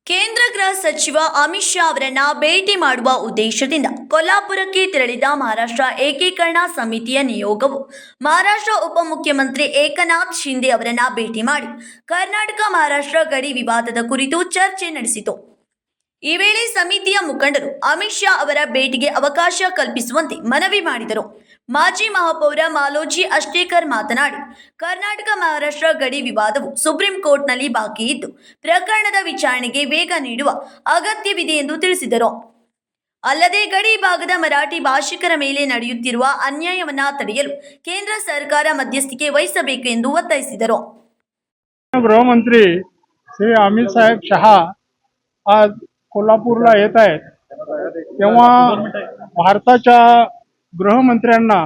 ಕೇಂದ್ರ ಗೃಹ ಸಚಿವ ಅಮಿತ್ ಶಾ ಅವರನ್ನ ಭೇಟಿ ಮಾಡುವ ಉದ್ದೇಶದಿಂದ ಕೊಲ್ಲಾಪುರಕ್ಕೆ ತೆರಳಿದ ಮಹಾರಾಷ್ಟ್ರ ಏಕೀಕರಣ ಸಮಿತಿಯ ನಿಯೋಗವು ಮಹಾರಾಷ್ಟ್ರ ಉಪಮುಖ್ಯಮಂತ್ರಿ ಏಕನಾಥ್ ಶಿಂದೆ ಅವರನ್ನ ಭೇಟಿ ಮಾಡಿ ಕರ್ನಾಟಕ ಮಹಾರಾಷ್ಟ್ರ ಗಡಿ ವಿವಾದದ ಕುರಿತು ಚರ್ಚೆ ನಡೆಸಿತು. ಈ ವೇಳೆ ಸಮಿತಿಯ ಮುಖಂಡರು ಅಮಿತ್ ಶಾ ಅವರ ಭೇಟಿಗೆ ಅವಕಾಶ ಕಲ್ಪಿಸುವಂತೆ ಮನವಿ ಮಾಡಿದರು. ಮಾಜಿ ಮಹಾಪೌರ ಮಾಲೋಜಿ ಅಷ್ಟೇಕರ್ ಮಾತನಾಡಿ, ಕರ್ನಾಟಕ ಮಹಾರಾಷ್ಟ್ರ ಗಡಿ ವಿವಾದವು ಸುಪ್ರೀಂ ಕೋರ್ಟ್ನಲ್ಲಿ ಬಾಕಿ ಇದ್ದು ಪ್ರಕರಣದ ವಿಚಾರಣೆಗೆ ವೇಗ ನೀಡುವ ಅಗತ್ಯವಿದೆ ಎಂದು ತಿಳಿಸಿದರು. ಅಲ್ಲದೆ ಗಡಿ ಭಾಗದ ಮರಾಠಿ ಭಾಷಿಕರ ಮೇಲೆ ನಡೆಯುತ್ತಿರುವ ಅನ್ಯಾಯವನ್ನ ತಡೆಯಲು ಕೇಂದ್ರ ಸರ್ಕಾರ ಮಧ್ಯಸ್ಥಿಕೆ ವಹಿಸಬೇಕು ಎಂದು ಒತ್ತಾಯಿಸಿದರು. गृह मंत्री श्री अमित साहेब शहा आज कोल्हापूरला येत आहेत, तेव्हा भारताच्या गृहमंत्र्यांना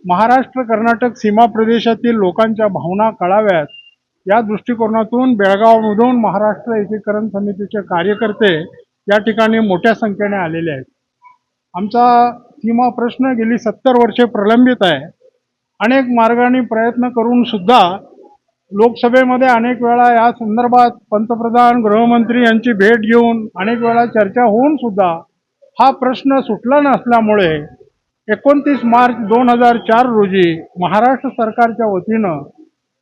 महाराष्ट्र कर्नाटक सीमा प्रदेशातील लोकांच्या भावना कळाव्यात या दृष्टिकोनातून बेळगावमधून महाराष्ट्र एकीकरण समितीचे कार्यकर्ते या ठिकाणी मोठ्या संख्येने आलेले आहेत. आमचा सीमा प्रश्न गेली 70 वर्षे प्रलंबित आहे. अनेक मार्गाने प्रयत्न करून सुद्धा लोकसभेमध्ये अनेक वेळा या संदर्भात पंतप्रधान गृहमंत्री यांची भेट घेऊन अनेक वेळा चर्चा होऊन सुद्धा हा प्रश्न सुटला नसल्यामुळे 29 मार्च 2004 रोजी महाराष्ट्र सरकारच्या वतीनं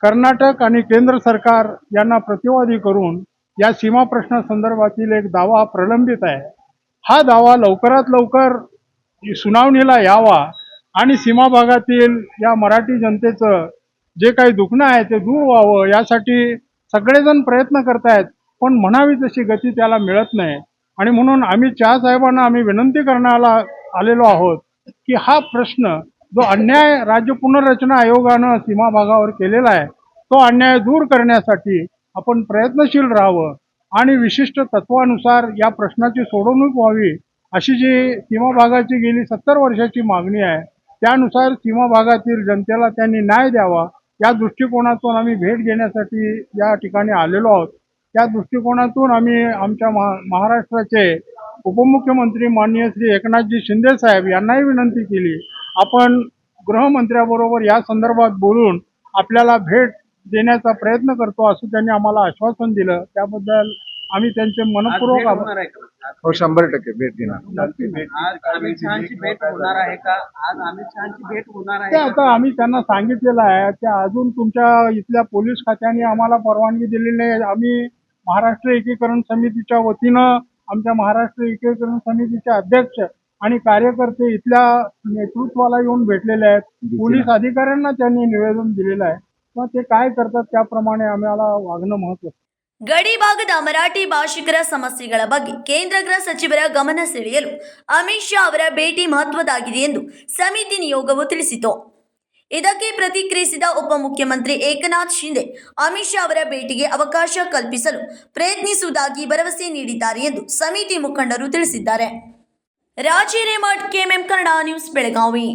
कर्नाटक आणि केंद्र सरकार यांना प्रतिवादी करून या सीमा प्रश्नासंदर्भातील एक दावा प्रलंबित आहे. हा दावा लवकरात लवकर सुनावणीला यावा आणि सीमा भागातील या मराठी जनतेचं जे काही दुखणं आहे ते दूर व्हावं यासाठी सगळेजण प्रयत्न करतायत, पण म्हणावी तशी गती त्याला मिळत नाही. आणि म्हणून अमित शहा साहेबांना आम्ही विनंती करण्याला आलेलो आहोत की हा प्रश्न जो अन्याय राज्य पुनर्रचना आयोगानं सीमा भागावर केलेला आहे तो अन्याय दूर करण्यासाठी आपण प्रयत्नशील राहावं आणि विशिष्ट तत्वानुसार या प्रश्नाची सोडवणूक व्हावी अशी जी सीमा भागाची गेली 70 वर्षाची मागणी आहे त्यानुसार सीमा भागातील जनतेला त्यांनी न्याय द्यावा या दृष्टिकोनातून आम्ही भेट घेण्यासाठी या ठिकाणी आलेलो आहोत. त्या दृष्टिकोनातून आम्ही आमच्या महाराष्ट्राचे उपमुख्यमंत्री माननीय श्री एकनाथजी शिंदे साहेब यांनाही विनंती केली, आपण गृहमंत्र्याबरोबर या संदर्भात बोलून आपल्याला भेट देण्याचा प्रयत्न करतो असं त्यांनी आम्हाला आश्वासन दिलं. त्याबद्दल आम्ही त्यांचे मनपूर्वक आभार. 100% भेट देणार. आज अमित शहाची भेट होणार आहे का? आज अमित शहाची भेट होणार ते आहे आता आम्ही त्यांना सांगितलेलं आहे ते अजून तुमच्या इथल्या पोलीस खात्याने आम्हाला परवानगी दिलेली नाही. आम्ही महाराष्ट्र एकीकरण समितीच्या वतीनं आमच्या महाराष्ट्र एकीकरण समितीचे अध्यक्ष आणि कार्यकर्ते इथल्या नेतृत्वाला येऊन भेटलेले आहेत. पोलीस अधिकाऱ्यांना त्यांनी निवेदन दिलेलं आहे, मग ते काय करतात त्याप्रमाणे आम्हाला वागणं महत्त्वाचं. ಗಡಿ ಭಾಗದ ಮರಾಠಿ ಭಾಷಿಕರ ಸಮಸ್ಯೆಗಳ ಬಗ್ಗೆ ಕೇಂದ್ರ ಗೃಹ ಸಚಿವರ ಗಮನ ಸೆಳೆಯಲು ಅಮಿತ್ ಶಾ ಅವರ ಭೇಟಿ ಮಹತ್ವದಾಗಿದೆ ಎಂದು ಸಮಿತಿ ನಿಯೋಗವು ತಿಳಿಸಿತು. ಇದಕ್ಕೆ ಪ್ರತಿಕ್ರಿಯಿಸಿದ ಉಪಮುಖ್ಯಮಂತ್ರಿ ಏಕನಾಥ್ ಶಿಂದೆ ಅಮಿತ್ ಶಾ ಅವರ ಭೇಟಿಗೆ ಅವಕಾಶ ಕಲ್ಪಿಸಲು ಪ್ರಯತ್ನಿಸುವುದಾಗಿ ಭರವಸೆ ನೀಡಿದ್ದಾರೆ ಎಂದು ಸಮಿತಿ ಮುಖಂಡರು ತಿಳಿಸಿದ್ದಾರೆ. Raji Remath, KMM Kannada news, Belagavi.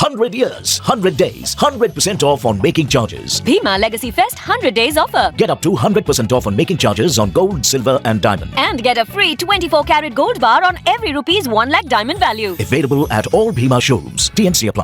100 years, 100 days, 100% off on making charges. Bhima Legacy Fest 100 days offer. Get up to 100% off on making charges on gold, silver and diamond. And get a free 24 karat gold bar on every ₹1 lakh diamond value. Available at all Bhima showrooms. TNC apply.